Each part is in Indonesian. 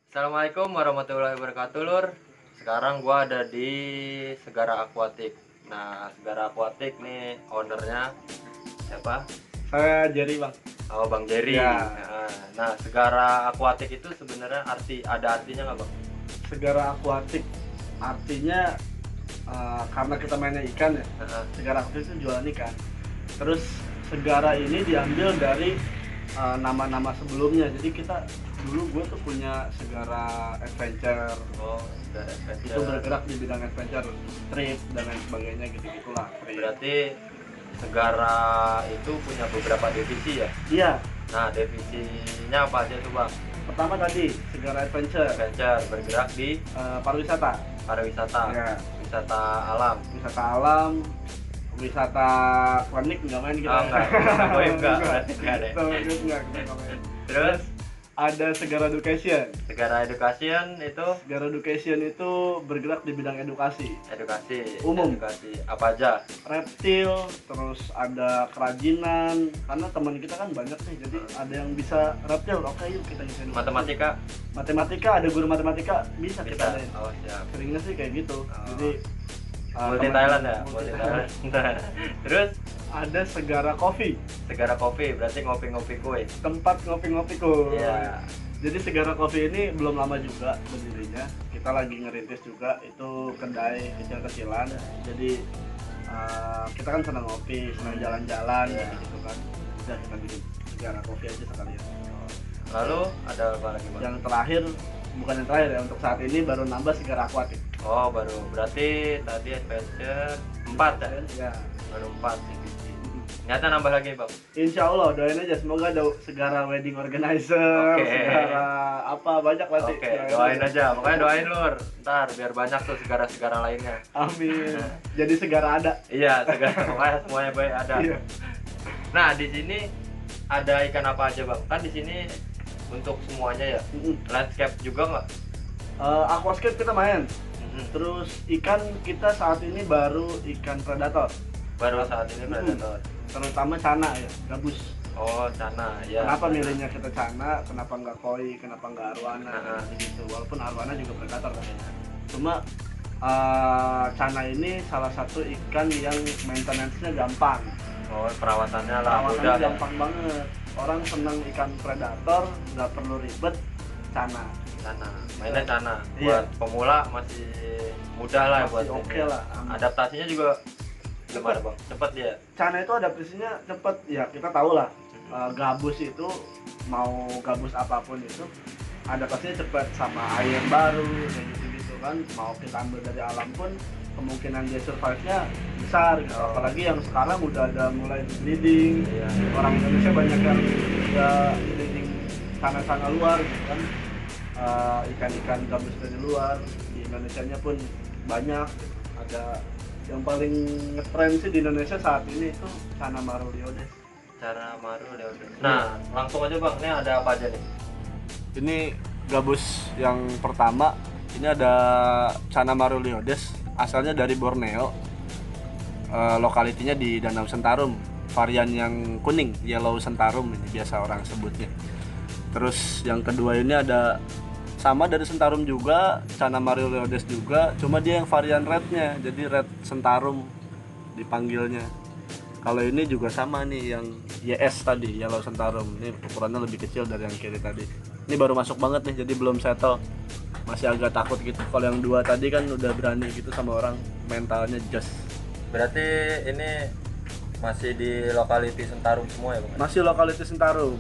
Assalamualaikum warahmatullahi wabarakatuh, Lur. Sekarang gua ada di Segara Aquatic. Nah, Segara Aquatic nih ownernya siapa? Saya Jerry, Bang. Oh, Bang Jerry. Ya. Nah, Segara Aquatic itu sebenarnya ada artinya nggak, Bang? Segara Aquatic artinya karena kita mainnya ikan ya. Segara Aquatic itu jualan ikan. Terus Segara ini diambil dari nama-nama sebelumnya. Jadi kita dulu gue tuh punya Segara Adventure. Oh, Segara Adventure. Itu bergerak di bidang adventure, trip dan lain sebagainya gitu-gitulah. Berarti Segara itu punya beberapa divisi ya? Iya. Nah, divisinya apa aja tuh, Bang? Pertama tadi Segara Adventure. Adventure bergerak di Pariwisata. pariwisata, Ya. wisata alam. Wisata alam, wisata klinik nggak main kita. Oh, enggak. Goib enggak? Berarti enggak deh. Enggak, kita nggak main. Terus Ada Segara Education. Segara Education itu Segara Education itu bergerak di bidang edukasi. edukasi Umum. Edukasi apa aja? Reptil, terus ada kerajinan. Karena teman kita kan banyak nih, jadi ada yang bisa reptil. Oke, yuk kita bisa edukasi. Matematika Matematika, ada guru matematika bisa kita bisa. adain. Oh, siap. Seringnya sih kayak gitu. Oh. Jadi Multi teman- Thailand ya, multi multi Thailand. Thailand. Terus Ada Segara Coffee, Segara Kopi berarti ngopi-ngopi kue. tempat ngopi-ngopi kuy. Iya. Jadi Segara Coffee ini belum lama juga berdirinya. Kita lagi ngerintis juga, itu kedai kecil-kecilan. Jadi kita kan senang ngopi, senang jalan-jalan, Iya. gitu kan. Udah kita bikin Segara Coffee aja sekalian. Lalu ada apa lagi, Bang? Yang terakhir, bukan yang terakhir ya, untuk saat ini baru nambah Segara Aquatic. Oh, baru. Berarti tadi Adventure 4 ya? Ya. Baru 4 divisi. Nyata nambah lagi, Bang. Insya Allah doain aja, semoga ada Segara Wedding Organizer, Oke. Segara apa banyak nanti. Oke, doain aja. Makanya doain, Lur. Ntar biar banyak tuh segara-segara lainnya. Amin. Jadi Segara ada. Iya, segara pokoknya semuanya baik ada. Iya. Nah, di sini ada ikan apa aja, Bang? Kan di sini untuk semuanya ya. Landscape juga nggak? Aquascape kita main. Mm-mm. Terus ikan kita saat ini baru ikan predator, Baru saat ini predator. terutama cana ya, gabus. Oh, cana ya. Kenapa milihnya kita cana? Kenapa nggak koi? Kenapa nggak arwana? Nah. Gitu. Walaupun arwana juga predator kan. Cuma cana ini salah satu ikan yang maintenance-nya gampang. Oh, perawatannya lah mudah Perawatannya ya. gampang banget. Orang seneng ikan predator, nggak perlu ribet, cana. Cana. Mainnya cana. Iya. Buat pemula masih mudah lah Masih buat oke ini. lah, aman. Adaptasinya juga gimana, Bang? Cepet dia. Cana itu adaptasinya cepet, ya kita tahu lah. Gabus itu mau gabus apapun itu adaptasinya cepet sama air baru kayak gitu kan. Mau kita ambil dari alam pun kemungkinan dia survive-nya besar gitu. Oh. Apalagi yang sekarang udah ada mulai breeding. Iya. Orang Indonesia banyak yang udah breeding sana-sana luar gitu kan. Ikan-ikan gabus dari luar di Indonesianya pun banyak. Ada yang paling ngetren sih di Indonesia saat ini itu Cana Maruliodes. Cara maru udah. Nah, langsung aja, Bang. Ini ada apa aja nih? Ini gabus yang pertama, ini ada Cana Maruliodes, asalnya dari Borneo. Lokalitinya di Danau Sentarum, varian yang kuning, yellow sentarum ini biasa orang sebutnya. Terus yang kedua ini ada sama dari Sentarum juga, Cana Maruliodes juga, cuma dia yang varian rednya, jadi red sentarum dipanggilnya. Kalau ini juga sama nih, yang YS tadi, yellow sentarum. Ini ukurannya lebih kecil dari yang kiri tadi. Ini baru masuk banget nih, jadi belum settle. Masih agak takut gitu. Kalau yang dua tadi kan udah berani gitu sama orang, mentalnya just. Berarti ini masih di lokaliti Sentarum semua ya, Bang? Masih lokality Sentarum.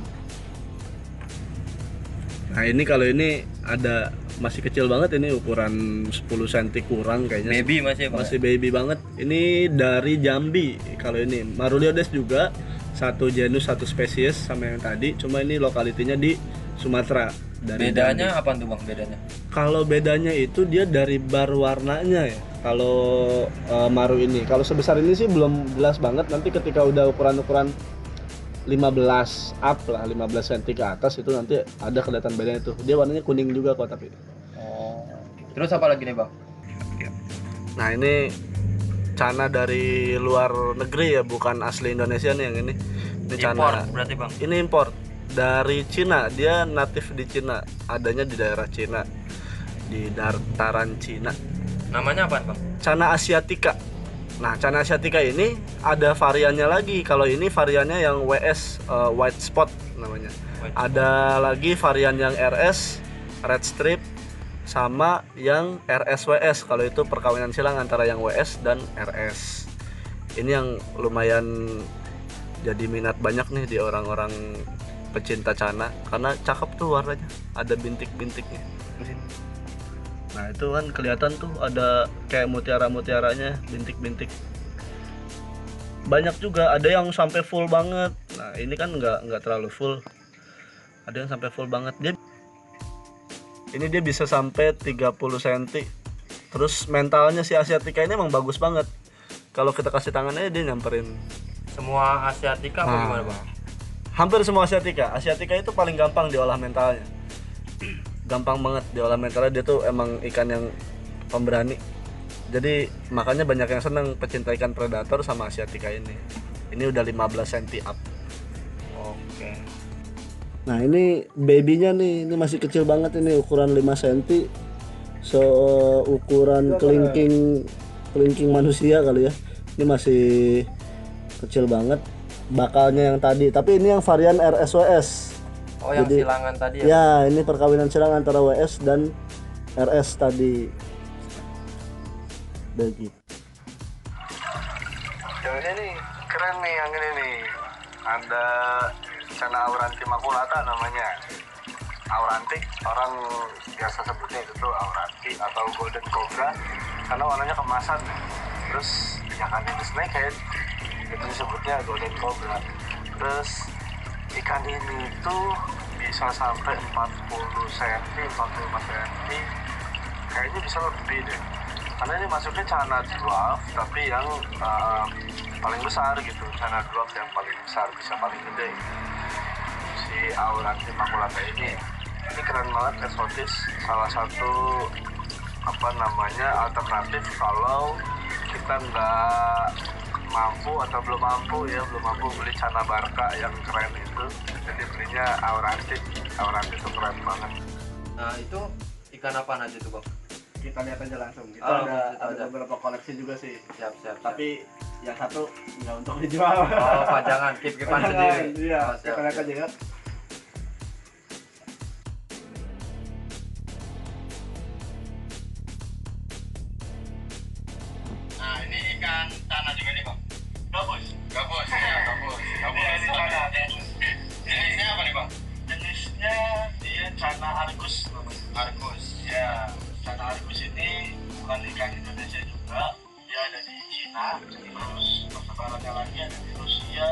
Nah ini kalau ini ada masih kecil banget, ini ukuran 10 cm kurang kayaknya. Baby masih ya, Bang? Masih baby banget. Ini dari Jambi. Kalau ini Maruliodes juga satu genus satu spesies sama yang tadi, cuma ini lokalitinya di Sumatera. Dari Bedanya Jambi. apa tuh, Bang, bedanya? Kalau bedanya itu dia dari bar warnanya ya. Kalau maru ini, kalau sebesar ini sih belum jelas banget. Nanti ketika udah ukuran-ukuran 15 up lah, 15 cm ke atas itu nanti ada kelihatan bedanya tuh. Dia warnanya kuning juga kok tapi. Oh. Terus apa lagi nih, Bang? Nah ini Cana dari luar negeri ya, bukan asli Indonesia nih yang ini. Ini Impor Cana. berarti bang. Ini impor dari Cina. Dia natif di Cina, adanya di daerah Cina, di dataran Cina. Namanya apa bang? Cana asiatica. Nah, Cana asiatica ini ada variannya lagi. Kalau ini variannya yang WS, white spot namanya. White Ada lagi varian yang RS, red strip, sama yang RSWS. Kalau itu perkawinan silang antara yang WS dan RS. Ini yang lumayan jadi minat banyak nih di orang-orang pecinta Cana, karena cakep tuh warnanya, ada bintik-bintiknya. Nah itu kan kelihatan tuh ada kayak mutiara-mutiaranya, bintik-bintik. Banyak juga, ada yang sampai full banget. Nah ini kan nggak terlalu full, ada yang sampai full banget. Ini dia bisa sampai 30 cm. Terus mentalnya si asiatica ini emang bagus banget. Kalau kita kasih tangannya dia nyamperin. Semua asiatica apa gimana bang? Hampir semua asiatica. Asiatica itu paling gampang diolah mentalnya. Gampang banget diolah mentalnya, dia tuh emang ikan yang pemberani. Jadi makanya banyak yang seneng pecinta ikan predator sama asiatica ini. Ini udah 15 cm up. Oke. Nah ini babynya nih, ini masih kecil banget, ini ukuran 5 cm. Ukuran kelingking manusia kali ya. Ini masih kecil banget. Bakalnya yang tadi, tapi ini yang varian RSWS. Oh yang Jadi, silangan tadi ya? Ya, ini perkawinan silang antara WS dan RS tadi. Begitu. Yang ini nih, keren nih yang ini nih. Ada Cana auranti maculata namanya. Auranti, orang biasa sebutnya itu tuh auranti atau golden cobra karena warnanya kemasan. Terus ikan ini snakehead, itu disebutnya golden cobra. Terus ikan ini tuh bisa sampai 40 cm, 45 cm, kayaknya bisa lebih deh, karena ini masuknya Cana dwarf tapi yang paling besar gitu. Cana dwarf yang paling besar, bisa paling gede si auranti maculata ini keren banget, eksotis, salah satu alternatif kalau kita nggak mampu atau belum mampu beli Cana barca yang keren itu, jadi belinya auranti itu keren banget. Nah itu ikan apa aja tuh bang? Kita lihat aja langsung, kita Oh, ada beberapa koleksi juga sih, siap. tapi yang satu nggak untuk dijual. Oh pajangan, keep-keepan sendiri. Iya, Oh, siap. kita lihat aja ya. Nah ini ikan Cana juga nih bang? Gabus ya, gabus. Ini Cana. Jenisnya apa nih bang? Jenisnya dia Cana Argus. Argus. Ya, Cana Argus ini bukan ikan Indonesia juga. Dia ada di Cina, terus persebarannya lagi ada di Rusia,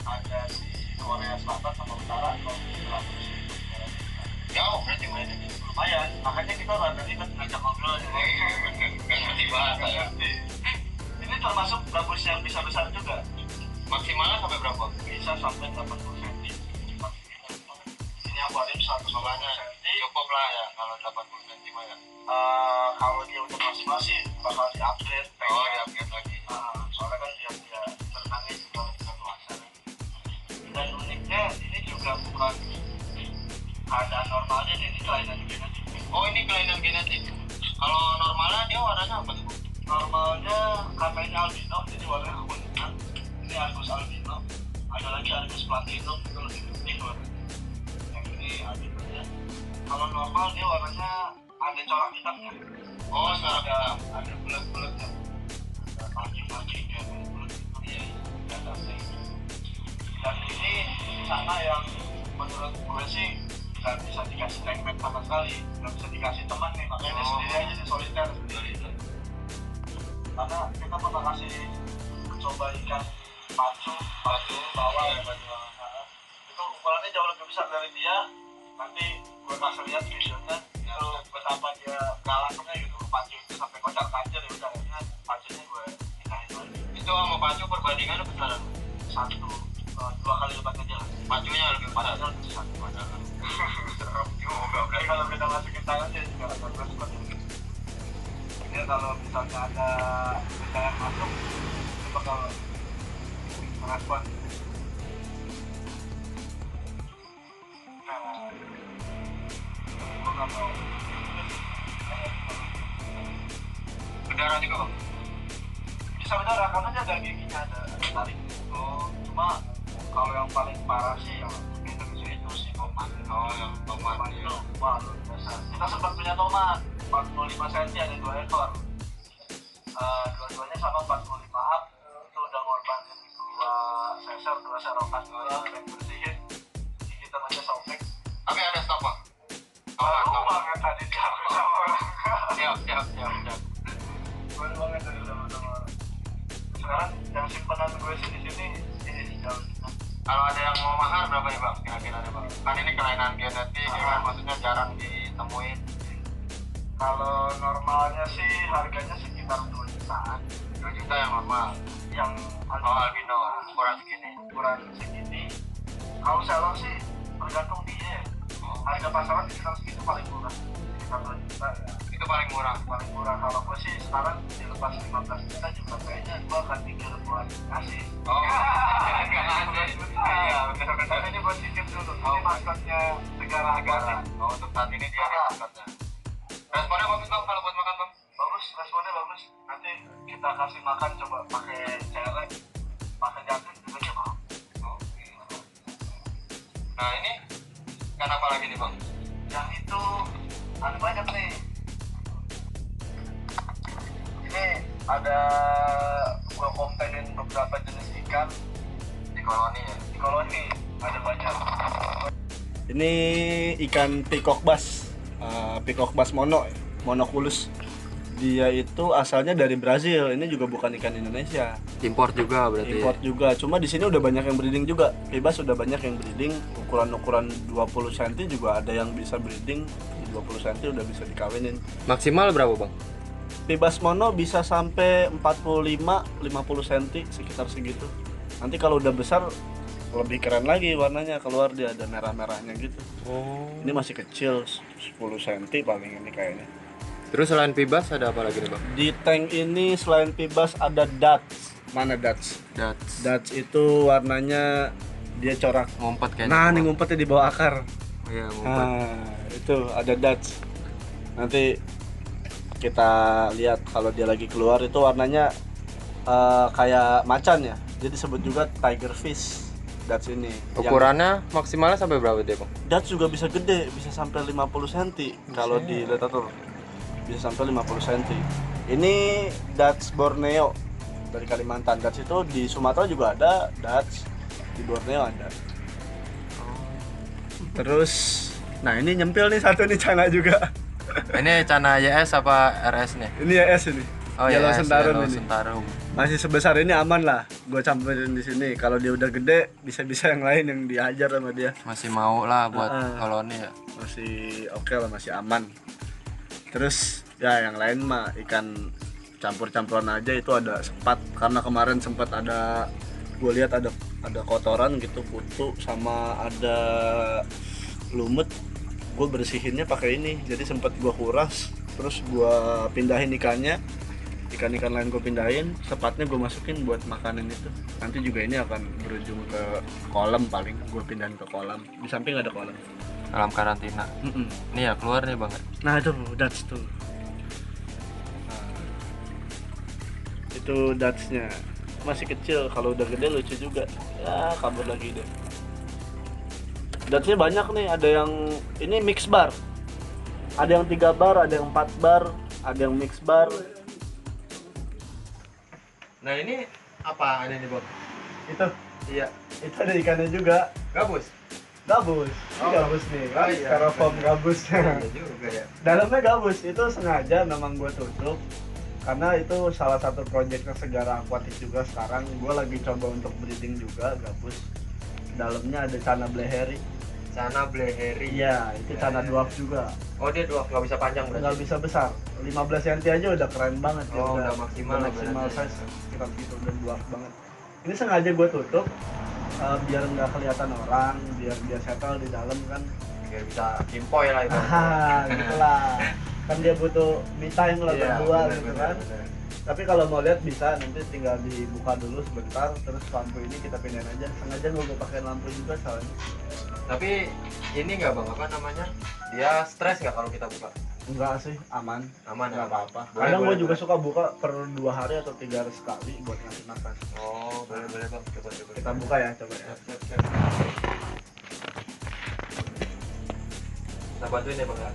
ada di Korea Selatan sama Utara. Kalau di Selatan sih Jauh berarti mainnya. lumayan. Makanya kita rada ribet ngajak ngobrol. Gak ngerti bahasa ya. Ini termasuk gabus yang bisa besar juga. Maksimalnya sampai berapa? Bisa sampai 80 cm. Ini akuarium 100 cm. Cukup lah ya kalau 80 cm ya. Kalau dia udah masing-masing bakal di-upgrade. Oh di-upgrade lagi. Soalnya kan dia berenangnya juga bisa luasa. Dan uniknya ini juga bukan keadaan normalnya, ini kelainan genetik. Oh ini kelainan genetik. Kalau normalnya dia warnanya apa tuh? Normalnya karena ini albino, jadi warnanya kekuningan. Ini Argus albino. Ada lagi Argus platinum, itu lebih putih warnanya. Yang ini albino ya. Kalau normal dia warnanya ada corak hitamnya. Oh corak hitam. Ada bulat-bulatnya. Ada marking-markingnya, bulat itu ya. Ada itu. Dan ini Cana yang menurut gue sih nggak bisa dikasih tagmate sama sekali, nggak bisa dikasih teman nih, makanya dia sendiri aja di soliter sendiri. Karena kita pernah kasih coba ikan pacu bawah ya, itu ukurannya jauh lebih besar dari dia. Nanti gue kasih lihat videonya itu betapa dia galaknya gitu ke pacu itu sampai kocak kancil ya. Udah akhirnya pacunya gue nikahin lagi. Itu sama pacu perbandingannya besaran? 2 kali lipat aja lah. Pacunya lebih besar. Pacunya lebih besar padahal. Juga berarti kalau kita masukin tangannya juga 18 kot. Ini dia kalau misalnya ada berita yang masuk dia bakal merespon. Nah, gue nggak mau berdarah juga bang. Bisa berdarah karena dia ada giginya, ada taring. Oh, cuma kalau yang paling parah sih yang Indonesia itu si tomat. Oh, yang tomat itu wah luar biasa. Kita sempat punya tomat 45 cm, ada 2 ekor. Dua-duanya sama 45 up. Itu udah ngorbanin 2 sensor, 2 serokan, 2 yang bersihin. Gigitan aja sobek. Tapi ada stok bang. Baru banget tadi diambil sama orang. Siap. Baru banget tadi sama orang. Sekarang yang simpanan gue sih di sini ini jauh. Kalau ada yang mau mahar berapa ya bang? Kira-kira ada bang? Kan ini kelainan genetik, ya kan? Maksudnya jarang ditemuin. Kalau normalnya sih harganya sekitar 2 jutaan. 2 juta yang normal. Yang albino ukuran segini. Kalau seller sih tergantung dia. Harga pasaran sekitar segitu paling murah. Sekitar 2 juta ya. Itu paling murah. Kalau gue sih sekarang dilepas 15 juta juga kayaknya gue akan pikir buat kasih. Oh, nggak ngasih. Iya, benar-benar. Ini buat cicip dulu. Ini maskotnya Segara Agati. Oh, untuk saat ini dia maskotnya. Responnya bagus bang kalau buat makan bang? Responnya bagus. Nanti kita kasih makan coba pakai celek, pakai jantung juga dia mau. Oke. Nah ini ikan apa lagi nih bang? Yang itu ada banyak nih. Ini ada gua komponen beberapa jenis ikan di koloni ya. Di koloni ada banyak. Ini ikan peacock bass, peacock bass monoculus. Dia itu asalnya dari Brazil. Ini juga bukan ikan Indonesia. Import juga berarti. Import juga. Cuma di sini udah banyak yang breeding juga. Pibas udah banyak yang breeding. Ukuran 20 cm juga ada yang bisa breeding. Di 20 cm udah bisa dikawinin. Maksimal berapa bang? Pibas mono bisa sampai 45-50 cm sekitar segitu. Nanti kalau udah besar lebih keren lagi warnanya, keluar dia ada merah-merahnya gitu. Oh. Ini masih kecil 10 cm paling ini kayaknya. Terus selain pibas ada apa lagi nih bang? Di tank ini selain pibas ada Dutch. Mana Dutch? Dutch itu warnanya dia corak. Ngumpet kayaknya. Nah, ini ngumpetnya di bawah akar. Iya, ngumpet. Nah, itu ada Dutch. Nanti kita lihat kalau dia lagi keluar itu warnanya kayak macan ya. Jadi disebut juga tiger fish. Dutch ini. Ukurannya maksimalnya sampai berapa dia bang? Dutch juga bisa gede, bisa sampai 50 cm kalau di literatur. Bisa sampai 50 cm. Ini Dutch Borneo dari Kalimantan. Dutch itu di Sumatera juga ada, Dutch di Borneo ada. Terus, nah ini nyempil nih satu nih Cana juga. Ini Cana YS apa RS nih? Ini YS ini. Oh Yellow YS, Sentarum Yellow ini. Sentarum. Masih sebesar ini aman lah. Gue campurin di sini. Kalau dia udah gede, bisa-bisa yang lain yang diajar sama dia. Masih mau lah buat koloni ya. Masih oke lah, masih aman. Terus ya yang lain mah ikan campur-campuran aja, itu ada sepat karena kemarin sempat ada, gue lihat ada kotoran gitu, kutu sama ada lumut. Gue bersihinnya pakai ini, jadi sempat gue kuras, terus gue pindahin ikan lain gue pindahin, sepatnya gue masukin buat makanan itu. Nanti juga ini akan berujung ke kolam, paling gue pindahin ke kolam. Di samping ada kolam. Dalam karantina. Ini ya keluar nih bang. Nah itu Dutch tuh. Nah, itu Dutch-nya masih kecil, kalau udah gede lucu juga. Ya kabur lagi deh. Dutch-nya banyak nih, ada yang ini mix bar. Ada yang 3 bar, ada yang 4 bar, ada yang mix bar. Nah ini apa ada nih bang? Itu, Iya. itu ada ikannya juga. Gabus. Gabus. Ini gabus nih, kan? iya. Styrofoam gabus. Iya juga ya. Dalamnya gabus, itu sengaja memang gue tutup karena itu salah satu proyeknya Segara Aquatic juga. Sekarang gue lagi coba untuk breeding juga gabus. Dalamnya ada Cana Bleheri. Cana Bleheri. Iya, itu Cana dwarf juga. Oh dia dua nggak bisa panjang berarti. Nggak bisa besar, 15 cm aja udah keren banget ya. Oh, udah maksimal lah maksimal berarti. size sekitar gitu, udah dwarf banget. Ini sengaja gue tutup biar nggak kelihatan orang, biar dia settle di dalam kan. Biar bisa kimpoy lah itu. Gitulah. kan dia butuh me time lah Iya, berdua bener, gitu bener, kan. bener. Tapi kalau mau lihat bisa, nanti tinggal dibuka dulu sebentar, terus lampu ini kita pindahin aja. Sengaja gue pakai lampu juga soalnya. Tapi ini nggak bang, apa namanya? Dia stres nggak kalau kita buka? Enggak sih, aman. Aman ya? Nggak apa-apa. Boleh, Kadang boleh, gue juga boleh. suka buka per 2 hari atau 3 hari sekali buat ngasih makan. Oh, boleh boleh bang. Coba coba. Kita buka ya, coba ya. Siap, siap, siap. Kita bantuin ya bang ya.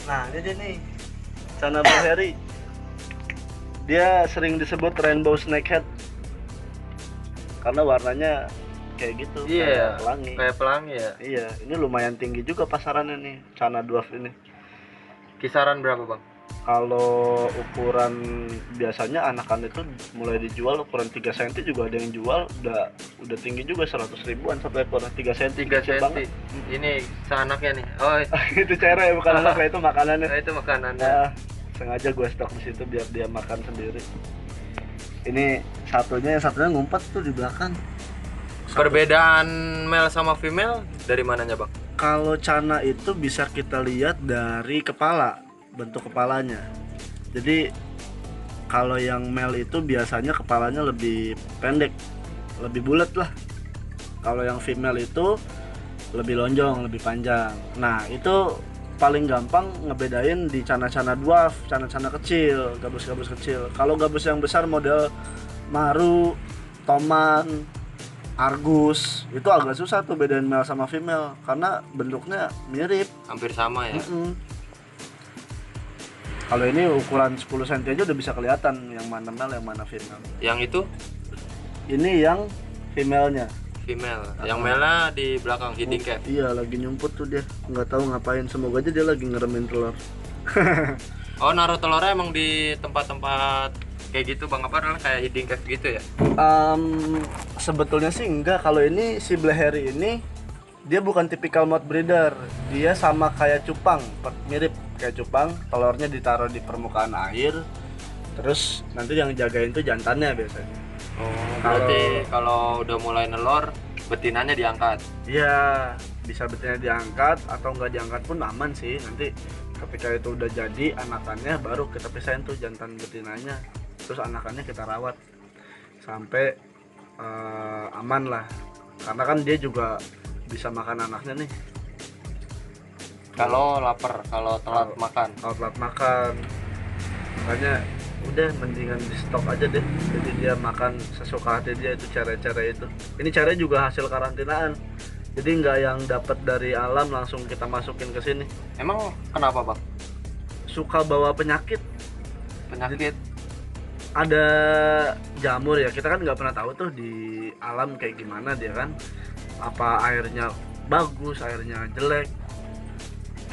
Nah, ini dia nih. Cana Blackberry. Dia sering disebut rainbow snakehead. Karena warnanya kayak gitu, Iya. kayak pelangi. Kayak pelangi ya. Iya, ini lumayan tinggi juga pasarannya nih, Cana dwarf ini. Kisaran berapa bang? Kalau ukuran biasanya anakan itu mulai dijual ukuran 3 cm juga ada yang jual, udah tinggi juga 100 ribuan satu ekor 3 cm. 3 kecil cm. banget. Ini seanaknya nih. Oh, Itu cere bukan anaknya, itu makanannya. itu makanannya. Nah, sengaja gue stok di situ biar dia makan sendiri. Ini yang satunya ngumpet tuh di belakang. Perbedaan male sama female dari mananya bang? Kalau Cana itu bisa kita lihat dari kepala, bentuk kepalanya. Jadi kalau yang male itu biasanya kepalanya lebih pendek, lebih bulat lah. Kalau yang female itu lebih lonjong, lebih panjang. Nah, itu paling gampang ngebedain di cana-cana dwarf, cana-cana kecil, gabus-gabus kecil. Kalau gabus yang besar model Maru, Toman, Argus, itu agak susah tuh bedain male sama female karena bentuknya mirip. Hampir sama ya. Kalau ini ukuran 10 cm aja udah bisa kelihatan yang mana male, yang mana female. Yang itu Ini yang female-nya. female. Yang male di belakang hiding cave. Iya, lagi nyumput tuh dia. Nggak tahu ngapain. Semoga aja dia lagi ngeremin telur. Oh, naruh telurnya emang di tempat-tempat kayak gitu bang, apa namanya, kayak hiding cave gitu ya? Sebetulnya sih enggak. Kalau ini si Blackberry ini dia bukan tipikal mouth breeder. Dia sama kayak cupang, mirip kayak cupang. Telurnya ditaruh di permukaan air. Terus nanti yang jagain tuh jantannya biasanya. Oh, berarti kalau udah mulai nelor, betinanya diangkat. Iya, bisa betina diangkat atau nggak diangkat pun aman sih. Nanti ketika itu udah jadi anakannya baru kita pisahin tuh jantan betinanya. Terus anakannya kita rawat sampai aman lah. Karena kan dia juga bisa makan anaknya nih. Kalau lapar, kalau telat makan. Kalau telat makan, makanya udah mendingan di stok aja deh. Jadi dia makan sesuka hati dia, itu cara-cara itu. Ini caranya juga hasil karantinaan. Jadi nggak yang dapat dari alam langsung kita masukin ke sini. Emang kenapa bang? Suka bawa penyakit. Penyakit? Ada jamur ya, kita kan nggak pernah tahu tuh di alam kayak gimana dia kan. Apa airnya bagus, airnya jelek.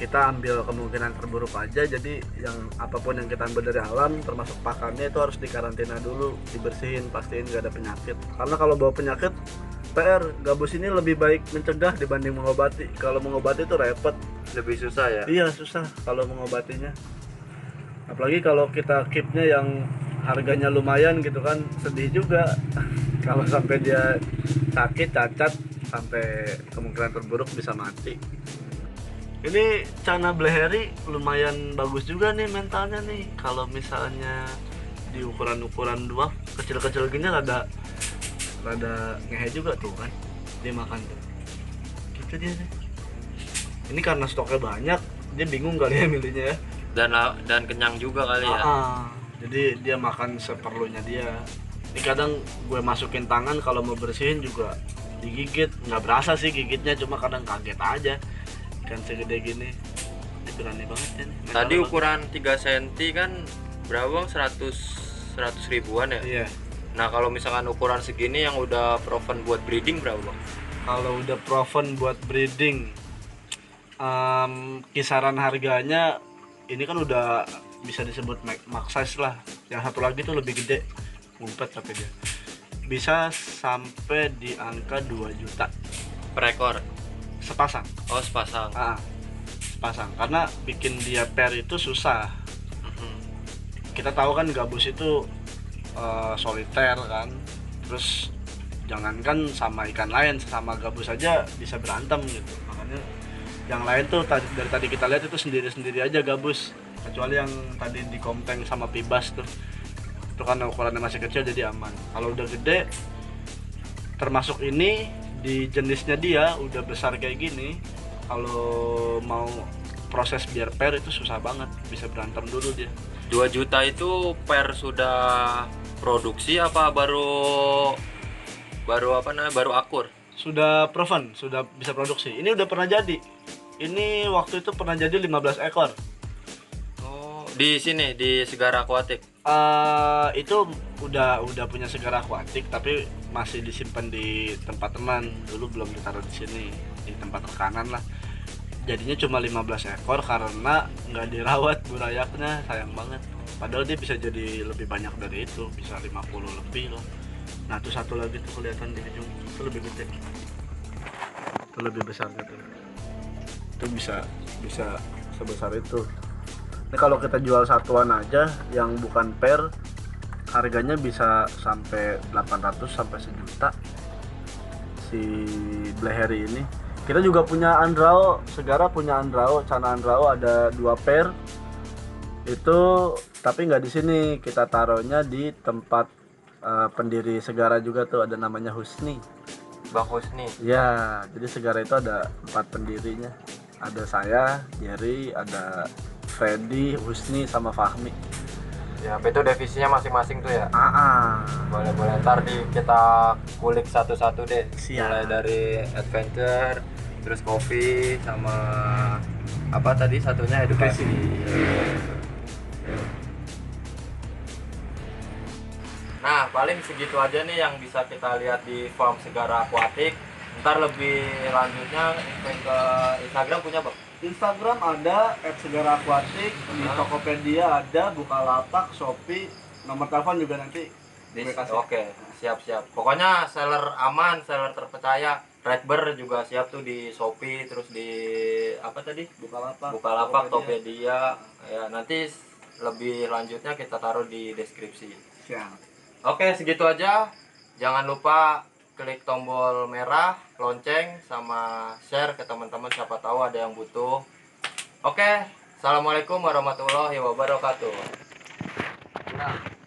Kita ambil kemungkinan terburuk aja. Jadi yang apapun yang kita ambil dari alam termasuk pakannya itu harus dikarantina dulu, dibersihin, pastiin nggak ada penyakit. Karena kalau bawa penyakit PR, gabus ini lebih baik mencegah dibanding mengobati. Kalau mengobati itu repot. Lebih susah ya? Iya, susah kalau mengobatinya. Apalagi kalau kita keepnya yang harganya lumayan gitu kan, sedih juga. Kalau sampai dia sakit, cacat, sampai kemungkinan terburuk bisa mati. Ini Cana Blackberry lumayan bagus juga nih mentalnya nih. Kalau misalnya di ukuran-ukuran dwarf kecil-kecil gini rada ngehe juga tuh kan dia makan tuh. Gitu dia nih. Ini karena stoknya banyak, dia bingung kali ya milihnya ya. Dan kenyang juga kali ya. Jadi dia makan seperlunya dia. Ini kadang gue masukin tangan kalau mau bersihin juga digigit, nggak berasa sih gigitnya, cuma kadang kaget aja. Kan segede gini, ini berani banget ya nih. Tadi ukuran 3 cm kan berapa bang? 100 ribuan ya? Iya. Nah kalau misalkan ukuran segini yang udah proven buat breeding berapa bang? Kalau udah proven buat breeding, kisaran harganya ini kan udah bisa disebut max size lah. Yang satu lagi tuh lebih gede, ngumpet tapi dia bisa sampai di angka 2 juta Per ekor. sepasang. Oh, sepasang. Sepasang, karena bikin dia pair itu susah. Mhm. Kita tahu kan gabus itu soliter kan, terus jangankan sama ikan lain, sama gabus aja bisa berantem gitu. Makanya yang lain tuh dari tadi kita lihat itu sendiri-sendiri aja gabus, kecuali yang tadi di kompeng sama pibas tuh, itu kan ukurannya masih kecil jadi aman. Kalau udah gede, termasuk ini di jenisnya dia udah besar kayak gini, kalau mau proses biar pair itu susah banget, bisa berantem dulu dia. 2 juta itu per sudah produksi apa baru baru akur? Sudah proven, sudah bisa produksi. Ini udah pernah jadi. Ini waktu itu pernah jadi 15 ekor. Oh, di sini di Segara Aquatic. Itu udah punya Segara Aquatic tapi masih disimpan di tempat teman. Dulu belum ditaruh di sini, di tempat rekanan lah. Jadinya cuma 15 ekor karena nggak dirawat burayaknya, sayang banget. Padahal dia bisa jadi lebih banyak dari itu, bisa 50 lebih loh. Nah itu satu lagi tuh kelihatan di ujung, itu lebih gede, itu lebih besar gitu. Itu bisa sebesar itu. Ini kalau kita jual satuan aja yang bukan pair, harganya bisa sampai 800 sampai 1 juta si Bleheri ini. Kita juga punya Andrao, Segara punya Andrao, Cana Andrao ada 2 pair. Itu tapi nggak di sini, kita taruhnya di tempat pendiri Segara juga tuh, ada namanya Husni. Bang Husni. Ya, jadi Segara itu ada 4 pendirinya. Ada saya, Jerry, ada Freddy, Husni, sama Fahmi. Ya, itu divisinya masing-masing tuh ya. Boleh. Ntar kita kulik satu-satu deh. Siap. Mulai dari adventure, terus kopi, sama apa tadi satunya edukasi. Nah, paling segitu aja nih yang bisa kita lihat di farm Segara Aquatic. Ntar lebih lanjutnya ke Instagram punya Bang? Instagram ada @segaraquatic, di Tokopedia ada, Bukalapak, Shopee, nomor telepon juga nanti gue kasih. Oke, siap. Pokoknya seller aman, seller terpercaya. Redbird juga siap tuh di Shopee, terus di apa tadi? Bukalapak, Tokopedia. Ya, nanti lebih lanjutnya kita taruh di deskripsi. Siap. Oke, segitu aja. Jangan lupa klik tombol merah, lonceng, sama share ke teman-teman, siapa tahu ada yang butuh. Oke, assalamualaikum warahmatullahi wabarakatuh. Nah.